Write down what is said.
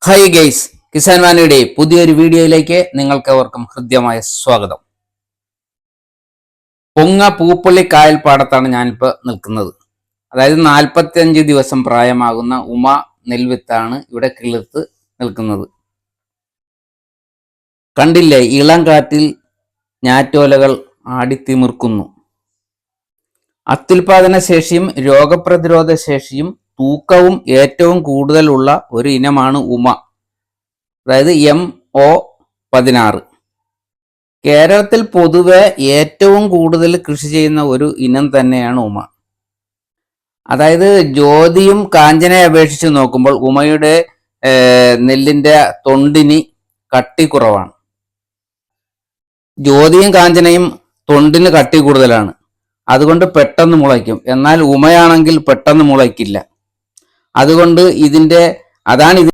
Hi guys, Kisan വാനിയുടെ പുതിയൊരു വീഡിയോയിലേക്ക് നിങ്ങൾക്ക് അവർക്കും ഹൃദ്യമായ സ്വാഗതം. പൊങ്ങ പൂപ്പള്ളി കായൽപ്പാടത്താണ് ഞാനിപ്പോൾ നിൽക്കുന്നത്. അതായത് 45 ദിവസം പ്രായമാകുന്ന ഉമ നെൽവിത്താണ് ഇവിടെ കിളിർത്ത് നിൽക്കുന്നത്. കണ്ടില്ലേ, ഇളം കാറ്റിൽ ഞാറ്റോലകൾ ആടിത്തിമിർക്കുന്നു. അത്യുൽപാദന ശേഷിയും രോഗപ്രതിരോധ ശേഷിയും തൂക്കവും ഏറ്റവും കൂടുതലുള്ള ഒരു ഇനമാണ് ഉമ, അതായത് MO16. കേരളത്തിൽ പൊതുവെ ഏറ്റവും കൂടുതൽ കൃഷി ചെയ്യുന്ന ഒരു ഇനം തന്നെയാണ് ഉമ. അതായത് ജ്യോതിയും കാഞ്ചനയെ അപേക്ഷിച്ച് നോക്കുമ്പോൾ ഉമയുടെ നെല്ലിന്റെ തൊണ്ടിന് കട്ടി കുറവാണ്. ജ്യോതിയും കാഞ്ചനയും തൊണ്ടിന് കട്ടി കൂടുതലാണ്, അതുകൊണ്ട് പെട്ടെന്ന് മുളയ്ക്കും. എന്നാൽ ഉമയാണെങ്കിൽ പെട്ടെന്ന് മുളയ്ക്കില്ല. അതുകൊണ്ട് അതാണ്